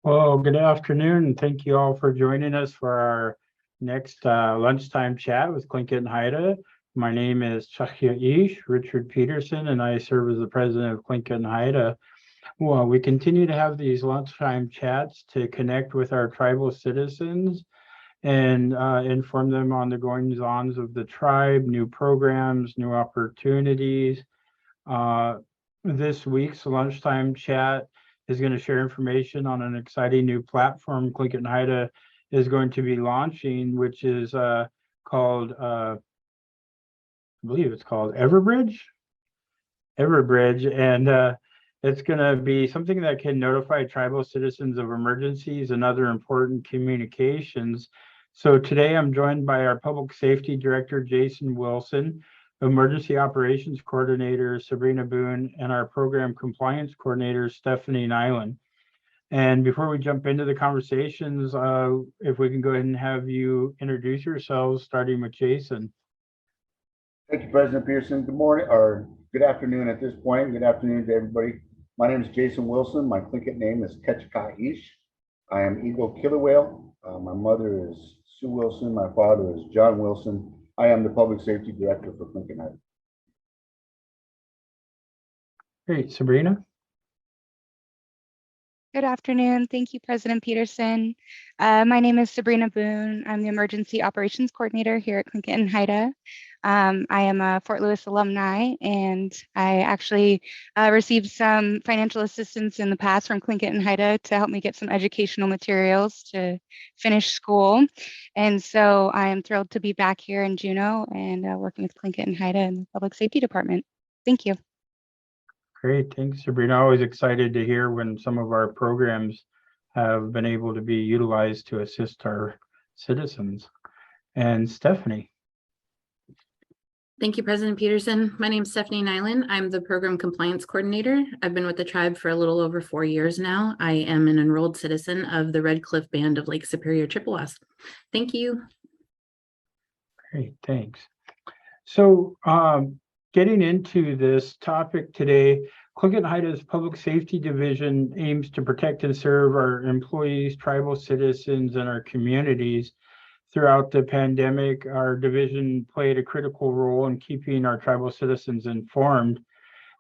Well, good afternoon, and thank you all for joining us for our next lunchtime chat with Tlingit and Haida. My name is Chachia Ish, Richard Peterson, and I serve as the president of Tlingit and Haida. Well, we continue to have these lunchtime chats to connect with our tribal citizens and inform them on the goings-ons of the tribe, new programs, new opportunities. Uh, this week's lunchtime chat is going to share information on an exciting new platform Click and Haida is going to be launching, which is called, I believe it's called Everbridge. Everbridge, and it's going to be something that can notify tribal citizens of emergencies and other important communications. So today I'm joined by our Public Safety Director, Jason Wilson, Emergency Operations Coordinator, Sabrina Boone, and our Program Compliance Coordinator, Stephanie Nyland. And before we jump into the conversations, if we can go ahead and have you introduce yourselves, starting with Jason. Thank you, President Pearson. Good morning, or good afternoon at this point. Good afternoon to everybody. My name is Jason Wilson. My Tlingit name is Ketchka-Ish. I am Eagle Killer Whale. My mother is Sue Wilson. My father is John Wilson. I am the Public Safety Director for Tlingit. Great, Sabrina. Good afternoon. Thank you, President Peterson. My name is Sabrina Boone. I'm the Emergency Operations Coordinator here at Tlingit and Haida. I am a Fort Lewis alumni, and I actually received some financial assistance in the past from Tlingit and Haida to help me get some educational materials to finish school. And so I am thrilled to be back here in Juneau and working with Tlingit and Haida in the Public Safety Department. Thank you. Great, thanks, Sabrina. Always excited to hear when some of our programs have been able to be utilized to assist our citizens. And Stephanie. Thank you, President Peterson. My name is Stephanie Nyland. I'm the Program Compliance Coordinator. I've been with the tribe for a little over 4 years now. I am an enrolled citizen of the Red Cliff Band of Lake Superior, Chippewas. Thank you. Great, thanks. So getting into this topic today, Tlingit and Haida's Public Safety Division aims to protect and serve our employees, tribal citizens, and our communities. Throughout the pandemic, our division played a critical role in keeping our tribal citizens informed.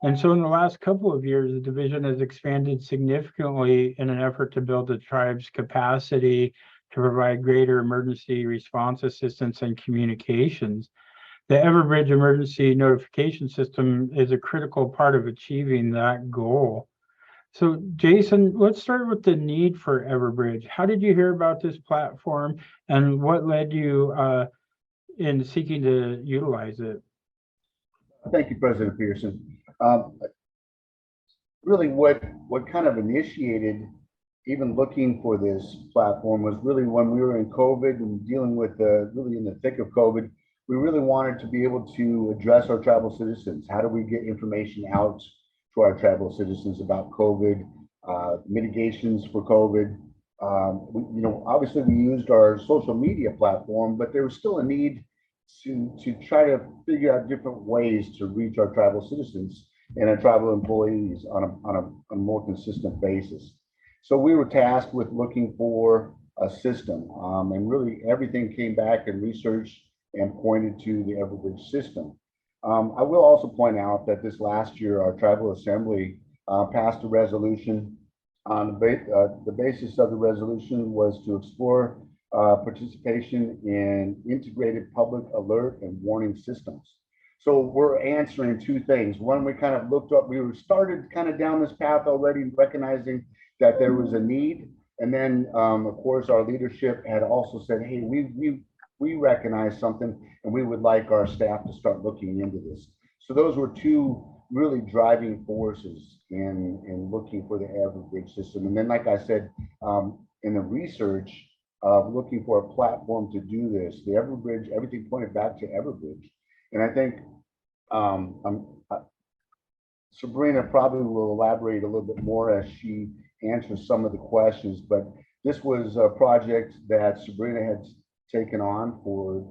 And so in the last couple of years, the division has expanded significantly in an effort to build the tribe's capacity to provide greater emergency response assistance and communications. The Everbridge emergency notification system is a critical part of achieving that goal. So Jason, let's start with the need for Everbridge. How did you hear about this platform, and what led you in seeking to utilize it? Thank you, President Pearson. Really what kind of initiated even looking for this platform was really when we were in COVID and dealing with really in the thick of COVID. We really wanted to be able to address our tribal citizens. How do we get information out to our tribal citizens about COVID, mitigations for COVID? Obviously we used our social media platform, but there was still a need to try to figure out different ways to reach our tribal citizens and our tribal employees on a more consistent basis. So we were tasked with looking for a system, and really everything came back and researched and pointed to the Everbridge system. I will also point out that this last year, our tribal assembly passed a resolution. On the basis of the resolution was to explore participation in integrated public alert and warning systems. So we're answering two things. One, we kind of looked up, started kind of down this path already, recognizing that there was a need. And then, of course, our leadership had also said, hey, we recognize something and we would like our staff to start looking into this. So those were two really driving forces in looking for the Everbridge system. And then, like I said, in the research of looking for a platform to do this, the Everbridge, everything pointed back to Everbridge. And I think Sabrina probably will elaborate a little bit more as she answers some of the questions, but this was a project that Sabrina had taken on for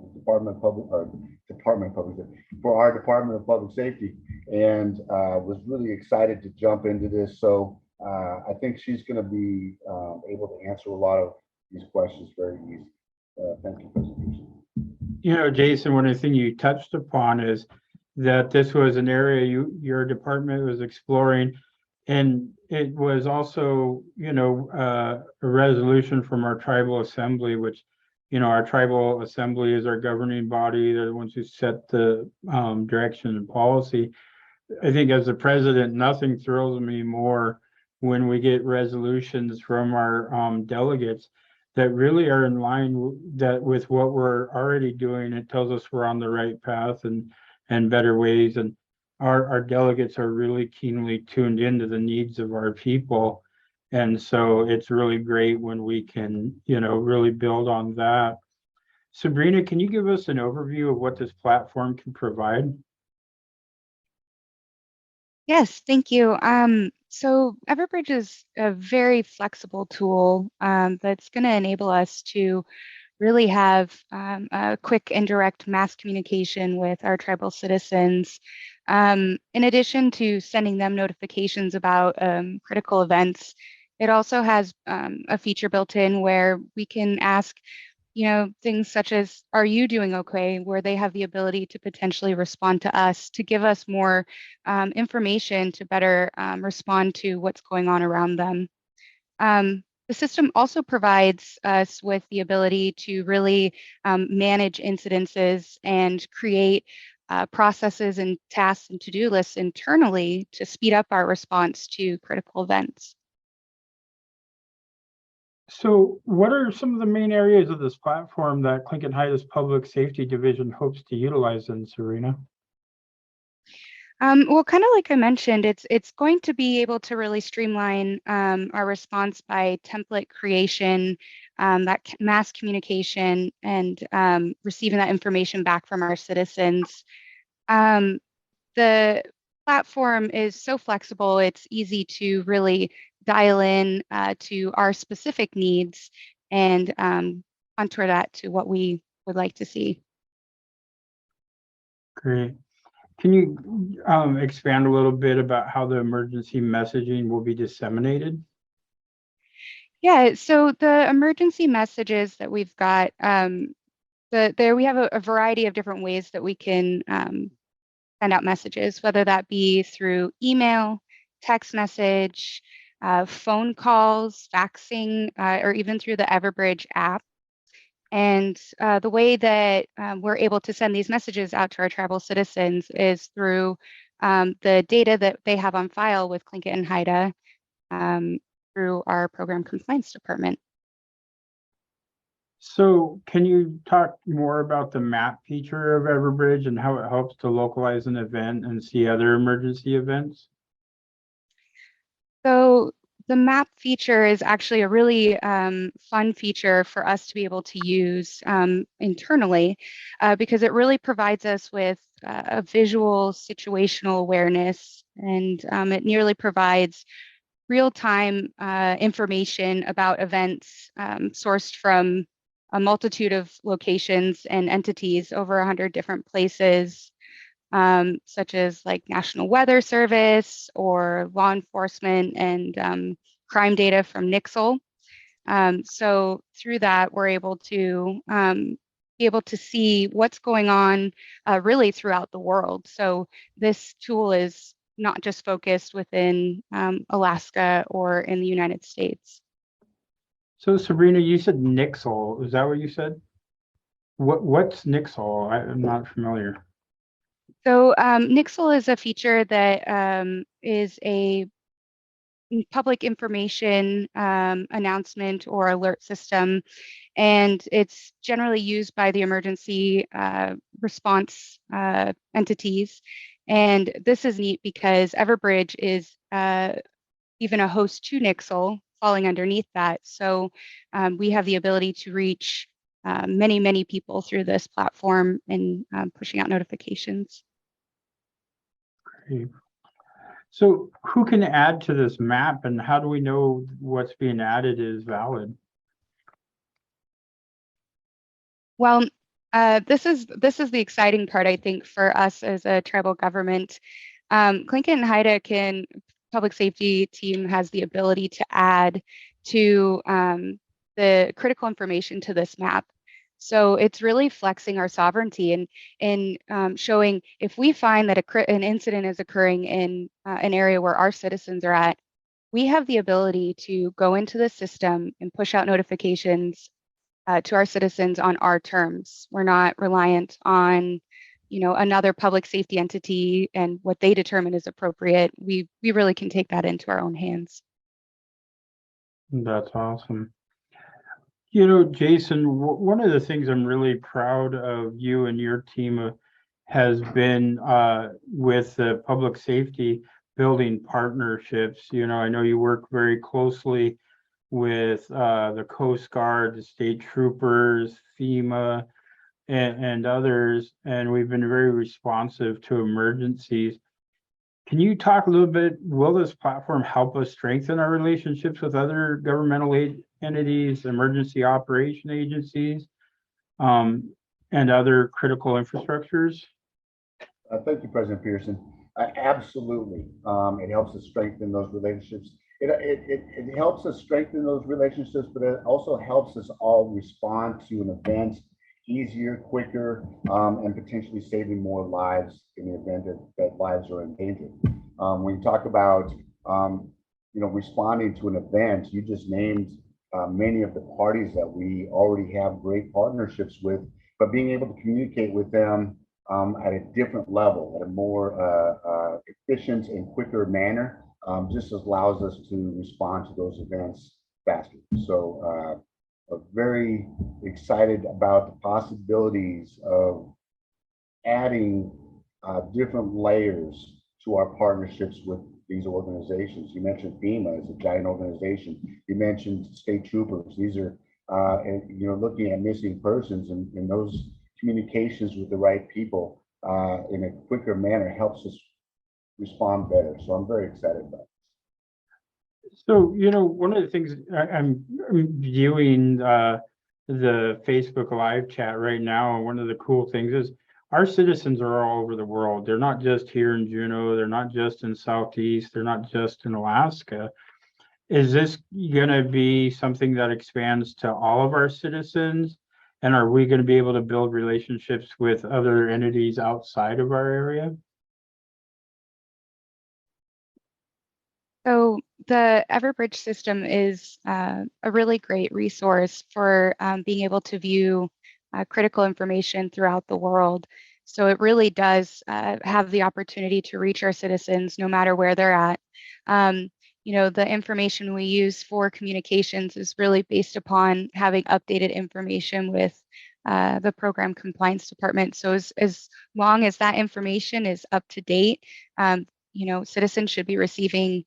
for our Department of Public Safety, and was really excited to jump into this. So I think she's going to be able to answer a lot of these questions very easy. Thank you, President. You know, Jason, one of the things you touched upon is that this was an area your department was exploring. And it was also, a resolution from our tribal assembly, which, our tribal assembly is our governing body. They're the ones who set the direction and policy. I think as the president, nothing thrills me more when we get resolutions from our delegates that really are in line with what we're already doing. It tells us we're on the right path and better ways. And our delegates are really keenly tuned into the needs of our people. And so it's really great when we can, really build on that. Sabrina, can you give us an overview of what this platform can provide? Yes, thank you. So Everbridge is a very flexible tool that's going to enable us to really have a quick and direct mass communication with our tribal citizens. In addition to sending them notifications about critical events, it also has a feature built in where we can ask things such as, are you doing okay? Where they have the ability to potentially respond to us, to give us more information to better respond to what's going on around them. The system also provides us with the ability to really manage incidences and create processes and tasks and to-do lists internally to speed up our response to critical events. So what are some of the main areas of this platform that Clinton-Haida's Public Safety Division hopes to utilize in, Serena? Well, kind of like I mentioned, it's going to be able to really streamline our response by template creation, that mass communication, and receiving that information back from our citizens. The platform is so flexible, it's easy to really dial in to our specific needs and contour that to what we would like to see. Great. Can you expand a little bit about how the emergency messaging will be disseminated? Yeah, so the emergency messages that we've got, there we have a variety of different ways that we can send out messages, whether that be through email, text message, phone calls, faxing, or even through the Everbridge app. And the way that we're able to send these messages out to our tribal citizens is through the data that they have on file with Tlingit and Haida through our program compliance department. So can you talk more about the map feature of Everbridge and how it helps to localize an event and see other emergency events? So the map feature is actually a really fun feature for us to be able to use internally because it really provides us with a visual situational awareness, and it nearly provides real-time information about events sourced from a multitude of locations and entities, over 100 different places, such as like National Weather Service or law enforcement and crime data from Nixle. So through that, we're able to be able to see what's going on really throughout the world. So this tool is not just focused within Alaska or in the United States. So Sabrina, you said Nixle. Is that what you said? What's Nixle? I'm not familiar. So Nixle is a feature that is a public information announcement or alert system, and it's generally used by the emergency response entities. And this is neat because Everbridge is even a host to Nixle falling underneath that. So we have the ability to reach many, many people through this platform and pushing out notifications. Great. So who can add to this map and how do we know what's being added is valid? Well, this is the exciting part, I think, for us as a tribal government. Tlingit and Haida can public safety team has the ability to add to the critical information to this map. So it's really flexing our sovereignty and showing if we find that an incident is occurring in an area where our citizens are at, we have the ability to go into the system and push out notifications to our citizens on our terms. We're not reliant on, another public safety entity and what they determine is appropriate. We really can take that into our own hands. That's awesome. Jason, one of the things I'm really proud of you and your team has been with the public safety building partnerships. I know you work very closely with the Coast Guard, the state troopers, FEMA, and others, and we've been very responsive to emergencies. Can you talk a little bit, will this platform help us strengthen our relationships with other governmental entities, emergency operation agencies, and other critical infrastructures? Thank you, President Peterson. Absolutely. It helps us strengthen those relationships. It helps us strengthen those relationships, but it also helps us all respond to an event easier, quicker, and potentially saving more lives in the event that lives are in danger. When you talk about, responding to an event, you just named many of the parties that we already have great partnerships with, but being able to communicate with them at a different level, at a more efficient and quicker manner, just allows us to respond to those events faster. So very excited about the possibilities of adding different layers to our partnerships with these organizations. You mentioned FEMA as a giant organization. You mentioned state troopers. These are, looking at missing persons, and those communications with the right people in a quicker manner helps us respond better. So I'm very excited about it. So, one of the things I'm viewing the Facebook live chat right now, and one of the cool things is our citizens are all over the world. They're not just here in Juneau. They're not just in Southeast. They're not just in Alaska. Is this going to be something that expands to all of our citizens? And are we going to be able to build relationships with other entities outside of our area? So the Everbridge system is a really great resource for being able to view critical information throughout the world. So it really does have the opportunity to reach our citizens no matter where they're at. The information we use for communications is really based upon having updated information with the program compliance department. So as long as that information is up to date, citizens should be receiving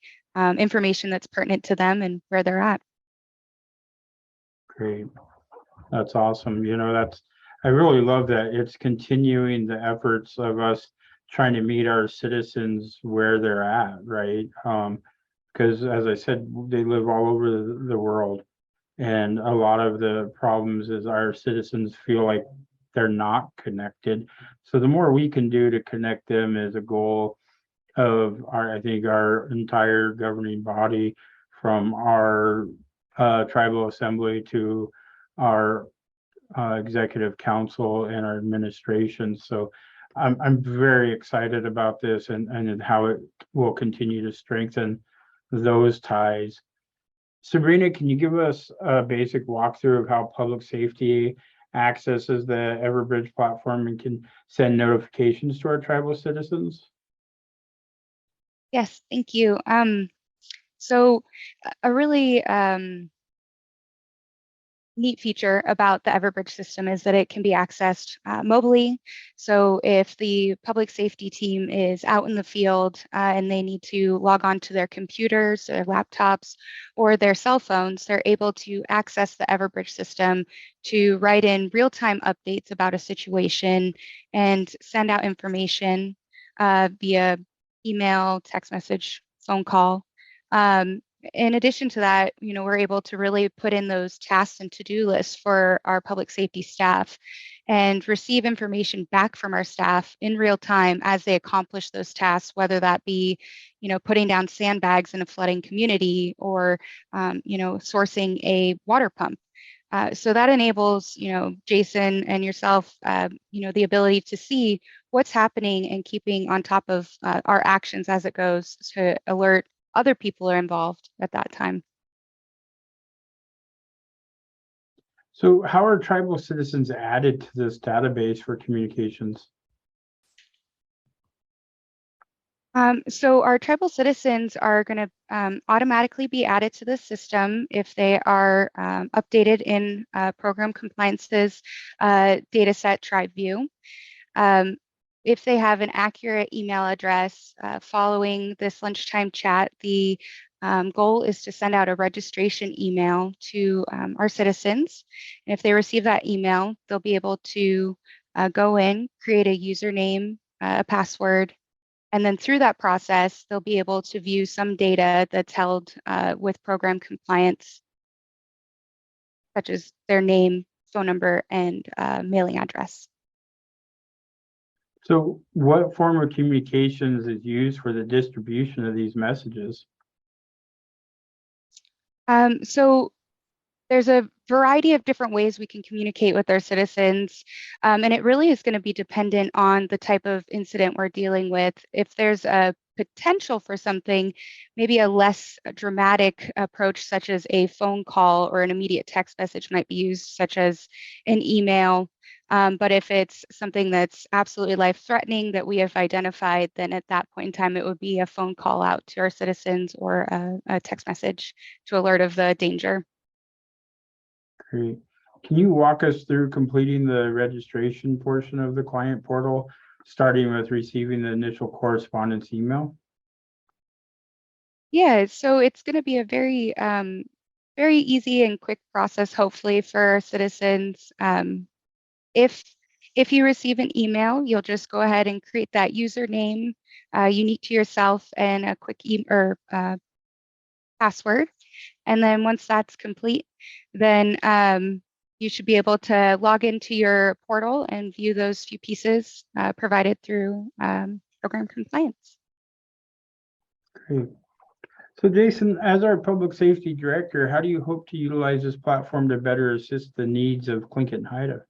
information that's pertinent to them and where they're at. Great. That's awesome. I really love that it's continuing the efforts of us trying to meet our citizens where they're at, right? Because as I said, they live all over the world. And a lot of the problems is our citizens feel like they're not connected. So the more we can do to connect them is a goal of our entire governing body, from our tribal assembly to our executive council and our administration. So I'm very excited about this and how it will continue to strengthen those ties. Sabrina, can you give us a basic walkthrough of how public safety accesses the Everbridge platform and can send notifications to our tribal citizens? Yes, thank you. So a really neat feature about the Everbridge system is that it can be accessed mobilely. So if the public safety team is out in the field and they need to log on to their computers, their laptops, or their cell phones, they're able to access the Everbridge system to write in real-time updates about a situation and send out information via email, text message, phone call. in addition to that, we're able to really put in those tasks and to-do lists for our public safety staff and receive information back from our staff in real time as they accomplish those tasks, whether that be, putting down sandbags in a flooding community or, sourcing a water pump. So that enables, Jason and yourself, the ability to see what's happening and keeping on top of our actions as it goes to alert other people are involved at that time. So how are tribal citizens added to this database for communications? So our tribal citizens are going to automatically be added to the system if they are updated in Program Compliance's dataset Tribe View. If they have an accurate email address following this lunchtime chat, the goal is to send out a registration email to our citizens. And if they receive that email, they'll be able to go in, create a username, a password, and then through that process, they'll be able to view some data that's held with program compliance, such as their name, phone number, and mailing address. So what form of communications is used for the distribution of these messages? So there's a variety of different ways we can communicate with our citizens, and it really is going to be dependent on the type of incident we're dealing with. If there's a potential for something, maybe a less dramatic approach, such as a phone call or an immediate text message might be used, such as an email. But if it's something that's absolutely life-threatening that we have identified, then at that point in time, it would be a phone call out to our citizens or a text message to alert of the danger. Great. Can you walk us through completing the registration portion of the client portal, starting with receiving the initial correspondence email? Yeah, so it's going to be a very, very easy and quick process, hopefully, for our citizens. If you receive an email, you'll just go ahead and create that username unique to yourself and a quick password. And then once that's complete, then you should be able to log into your portal and view those few pieces provided through program compliance. Great. So Jason, as our public safety director, how do you hope to utilize this platform to better assist the needs of Tlingit and Haida?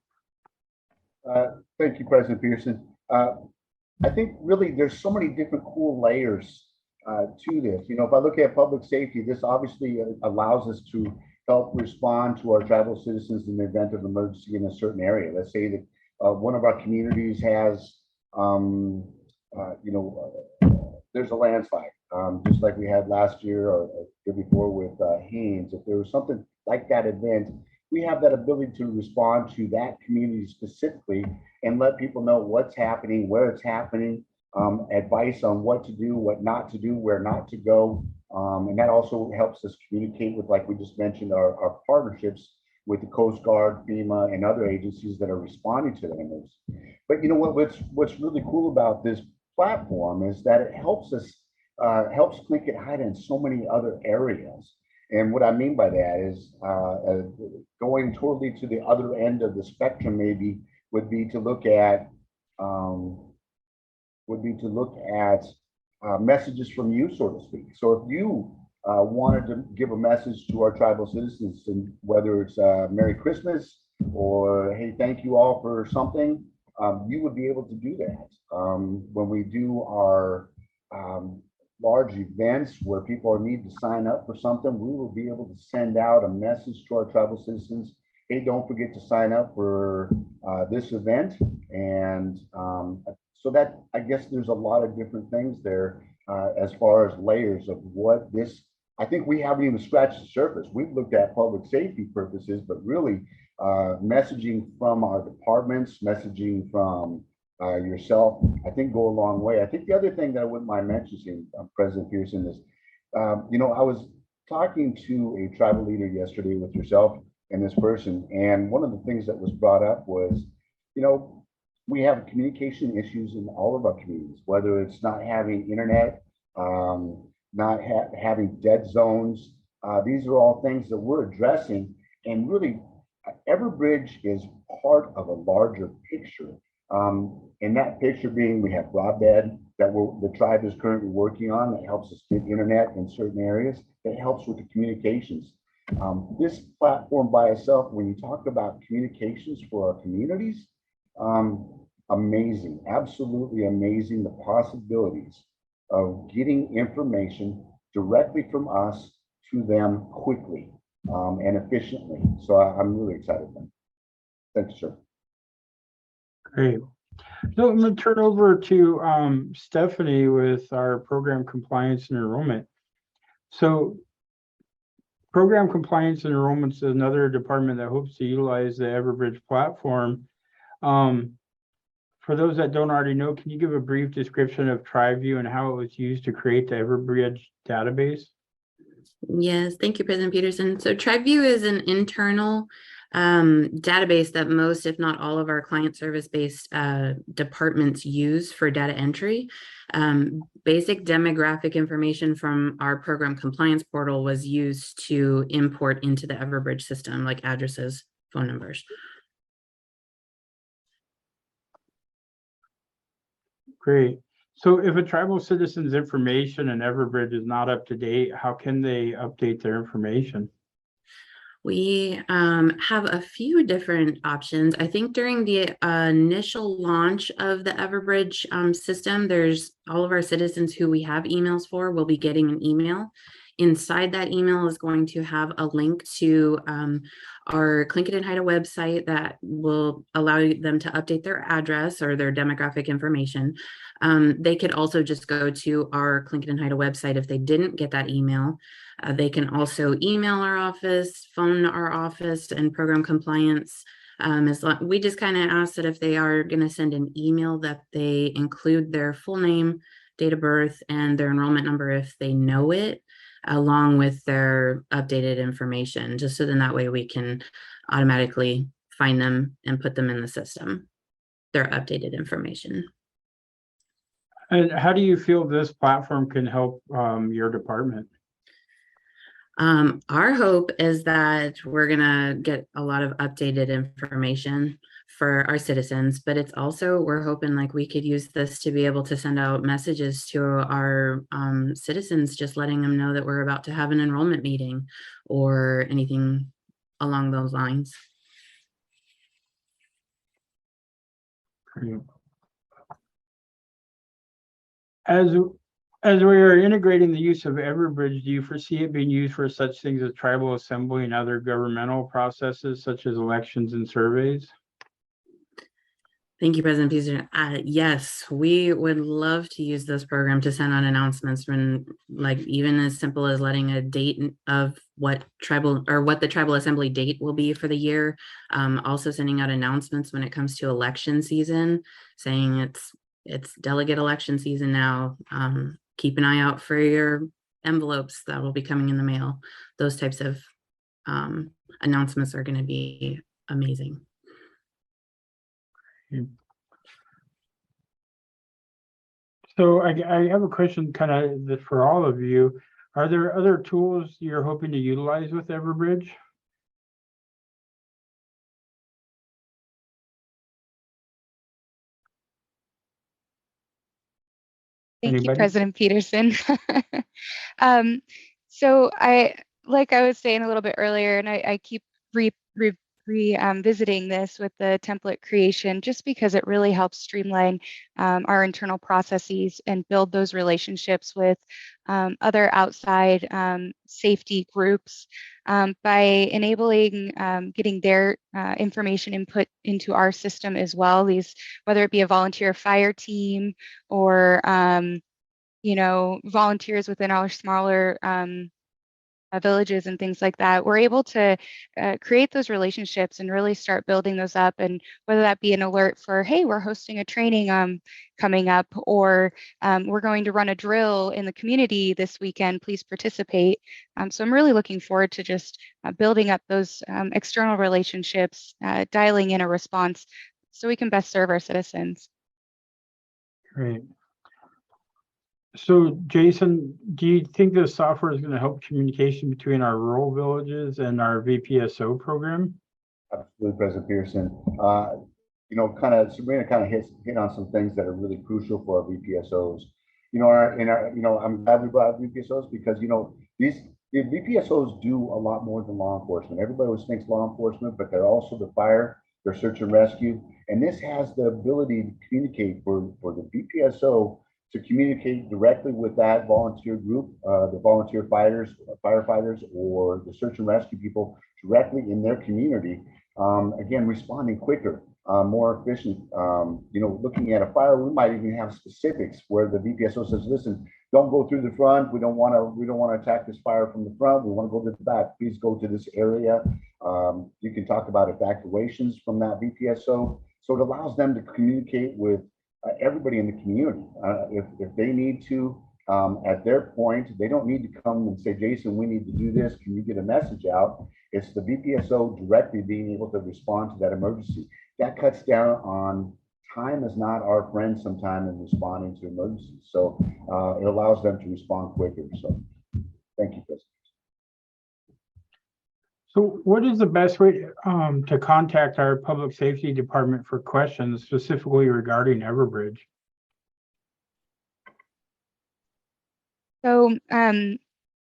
Thank you, President Peterson. I think really there's so many different cool layers to this. If I look at public safety, this obviously allows us to help respond to our tribal citizens in the event of emergency in a certain area. Let's say that one of our communities has, there's a landslide, just like we had last year or year before with Haynes. If there was something like that event, we have that ability to respond to that community specifically and let people know what's happening, where it's happening, advice on what to do, what not to do, where not to go. And that also helps us communicate with, like we just mentioned, our partnerships with the Coast Guard, FEMA, and other agencies that are responding to them. But what's really cool about this platform is that it helps us, helps Tlingit Haida in so many other areas. And what I mean by that is going totally to the other end of the spectrum maybe would be to look at messages from you, so to speak. So if you wanted to give a message to our tribal citizens, and whether it's Merry Christmas or hey, thank you all for something, you would be able to do that. When we do our large events where people need to sign up for something, we will be able to send out a message to our tribal citizens. Hey, don't forget to sign up for this event. And so that, I guess there's a lot of different things there as far as layers of what this, I think we haven't even scratched the surface. We've looked at public safety purposes, but really messaging from our departments, messaging from yourself, I think go a long way. I think the other thing that I wouldn't mind mentioning, President Pearson, is, I was talking to a tribal leader yesterday with yourself and this person, and one of the things that was brought up was, we have communication issues in all of our communities, whether it's not having internet, not having dead zones. These are all things that we're addressing, and really, Everbridge is part of a larger picture. And that picture being, we have broadband that the tribe is currently working on that helps us get internet in certain areas, that helps with the communications. This platform by itself, when you talk about communications for our communities, amazing, absolutely amazing, the possibilities of getting information directly from us to them quickly and efficiently. So I'm really excited. Thank you, sir. Great. So I'm going to turn over to Stephanie with our program compliance and enrollment. So program compliance and enrollment is another department that hopes to utilize the Everbridge platform. For those that don't already know, can you give a brief description of TriView and how it was used to create the Everbridge database? Yes, thank you, President Peterson. So TriView is an internal database that most, if not all, of our client service-based departments use for data entry. Basic demographic information from our program compliance portal was used to import into the Everbridge system, like addresses, phone numbers. Great. So if a tribal citizen's information in Everbridge is not up to date, how can they update their information? We have a few different options. I think during the initial launch of the Everbridge system, there's all of our citizens who we have emails for will be getting an email. Inside that email is going to have a link to our Clinket and Haida website that will allow them to update their address or their demographic information. They could also just go to our Clinket and Haida website if they didn't get that email. They can also email our office, phone our office, and program compliance. We just kind of ask that if they are going to send an email that they include their full name, date of birth, and their enrollment number if they know it, along with their updated information, just so then that way we can automatically find them and put them in the system, their updated information. And how do you feel this platform can help your department? Our hope is that we're gonna get a lot of updated information for our citizens, but it's also, we're hoping like we could use this to be able to send out messages to our citizens, just letting them know that we're about to have an enrollment meeting or anything along those lines. As we are integrating the use of Everbridge, do you foresee it being used for such things as tribal assembly and other governmental processes such as elections and surveys? Thank you, President Peterson. Yes, we would love to use this program to send out announcements when, like, even as simple as letting a date of what the tribal assembly date will be for the year. Also sending out announcements when it comes to election season, saying it's delegate election season now. Keep an eye out for your envelopes that will be coming in the mail. Those types of announcements are going to be amazing. So I have a question kind of for all of you. Are there other tools you're hoping to utilize with Everbridge? Thank Anybody? you, President Peterson. So like I was saying a little bit earlier, and I keep revisiting this with the template creation, just because it really helps streamline our internal processes and build those relationships with other outside safety groups by enabling getting their information input into our system as well. Whether it be a volunteer fire team or volunteers within our smaller villages and things like that, we're able to create those relationships and really start building those up. And whether that be an alert for, hey, we're hosting a training coming up, or we're going to run a drill in the community this weekend, please participate. So I'm really looking forward to just building up those external relationships, dialing in a response so we can best serve our citizens. Great. So Jason, do you think this software is going to help communication between our rural villages and our VPSO program? Absolutely, President Pearson. Sabrina kind of hit on some things that are really crucial for our VPSOs. I'm glad we brought up VPSOs because the VPSOs do a lot more than law enforcement. Everybody always thinks law enforcement, but they're also the fire, they're search and rescue, and this has the ability to communicate for the VPSO to communicate directly with that volunteer group, the volunteer firefighters, or the search and rescue people directly in their community. Again, responding quicker, more efficient. Looking at a fire, we might even have specifics where the VPSO says, "Listen, don't go through the front. We don't want to attack this fire from the front. We want to go to the back. Please go to this area." You can talk about evacuations from that VPSO. So it allows them to communicate with everybody in the community. If they need to, at their point, they don't need to come and say, "Jason, we need to do this. Can you get a message out?" It's the VPSO directly being able to respond to that emergency. That cuts down on time is not our friend sometime in responding to emergencies. So it allows them to respond quicker. So thank you, President. So what is the best way to contact our public safety department for questions specifically regarding Everbridge? So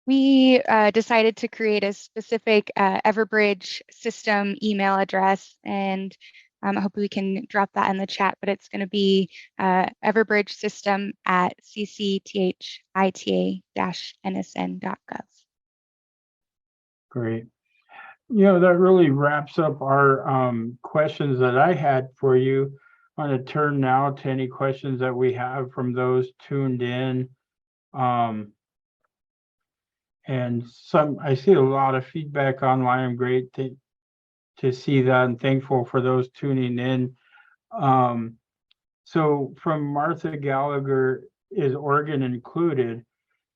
we decided to create a specific Everbridge system email address, and I hope we can drop that in the chat, but it's going to be Everbridge system at ccthita-nsn.gov. Great. That really wraps up our questions that I had for you. I'm going to turn now to any questions that we have from those tuned in. And I see a lot of feedback online. I'm great to see that and thankful for those tuning in. So from Martha Gallagher, is Oregon included?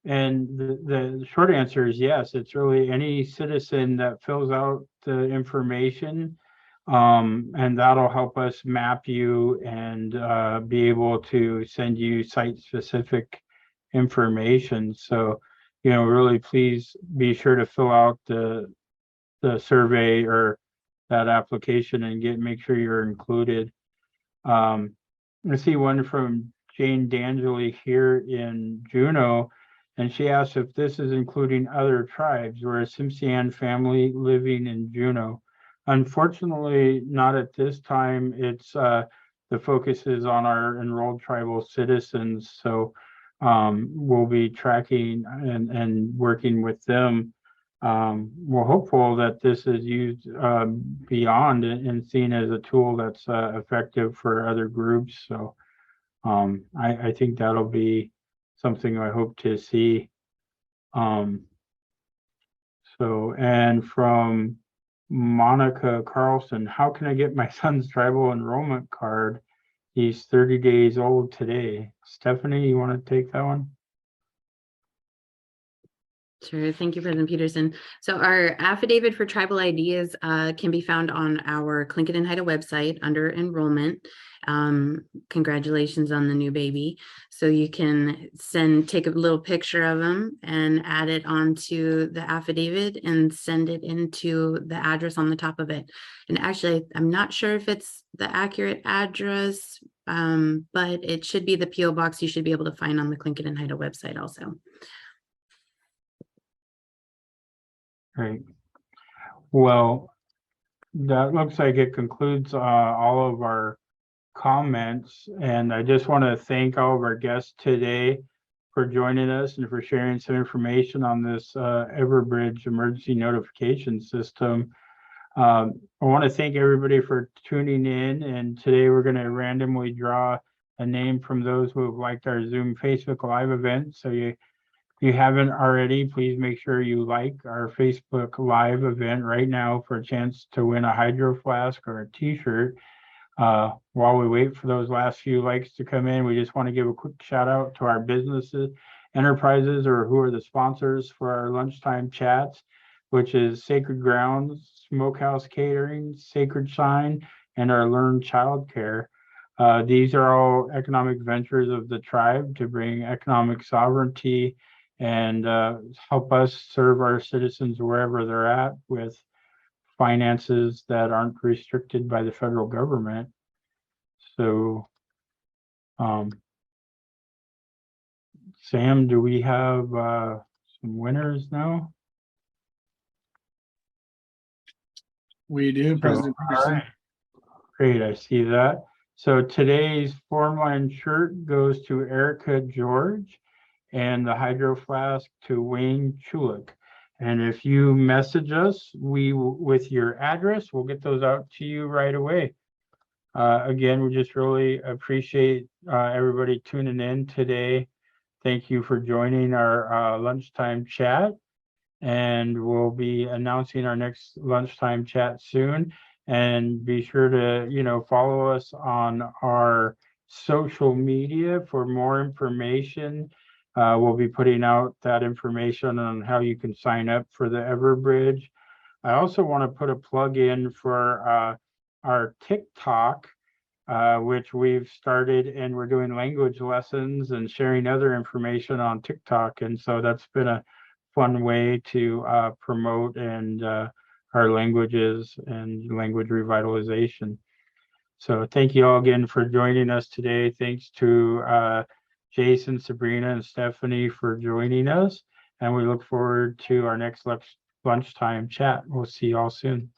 And the short answer is yes. It's really any citizen that fills out the information, and that'll help us map you and be able to send you site-specific information. So, really please be sure to fill out the survey or that application and make sure you're included. I see one from Jane D'Angeli here in Juneau, and she asks if this is including other tribes. We're a Simpson family living in Juneau. Unfortunately, not at this time. It's the focus is on our enrolled tribal citizens. So we'll be tracking and working with them. We're hopeful that this is used beyond and seen as a tool that's effective for other groups. So I think that'll be something I hope to see. And from Monica Carlson, how can I get my son's tribal enrollment card? He's 30 days old today. Stephanie, you want to take that one? Sure. Thank you, President Peterson. So our affidavit for tribal IDs can be found on our Tlingit and Haida website under enrollment. Congratulations on the new baby. So you can take a little picture of them and add it onto the affidavit and send it into the address on the top of it. And actually, I'm not sure if it's the accurate address, but it should be the PO box you should be able to find on the Tlingit and Haida website also. Great. Well, that looks like it concludes all of our comments, and I just want to thank all of our guests today for joining us and for sharing some information on this Everbridge emergency notification system. I want to thank everybody for tuning in, and today we're going to randomly draw a name from those who have liked our Zoom Facebook Live event. So if you haven't already, please make sure you like our Facebook Live event right now for a chance to win a Hydro Flask or a t-shirt. While we wait for those last few likes to come in, we just want to give a quick shout out to our businesses, enterprises, or who are the sponsors for our lunchtime chats, which is Sacred Grounds, Smokehouse Catering, Sacred Shine, and our Learn Childcare. These are all economic ventures of the tribe to bring economic sovereignty and help us serve our citizens wherever they're at with finances that aren't restricted by the federal government. So, Sam, do we have some winners now? We do, President All Peterson. right. Great, I see that. So today's form line shirt goes to Erica George and the Hydro Flask to Wayne Chulik. And if you message us, with your address, we'll get those out to you right away. Again, we just really appreciate everybody tuning in today. Thank you for joining our lunchtime chat. And we'll be announcing our next lunchtime chat soon. And be sure to, follow us on our social media for more information. We'll be putting out that information on how you can sign up for the Everbridge. I also want to put a plug in for our TikTok, which we've started, and we're doing language lessons and sharing other information on TikTok. And so that's been a fun way to promote and our languages and language revitalization. So thank you all again for joining us today. Thanks to Jason, Sabrina, and Stephanie for joining us. And we look forward to our next lunchtime chat. We'll see you all soon.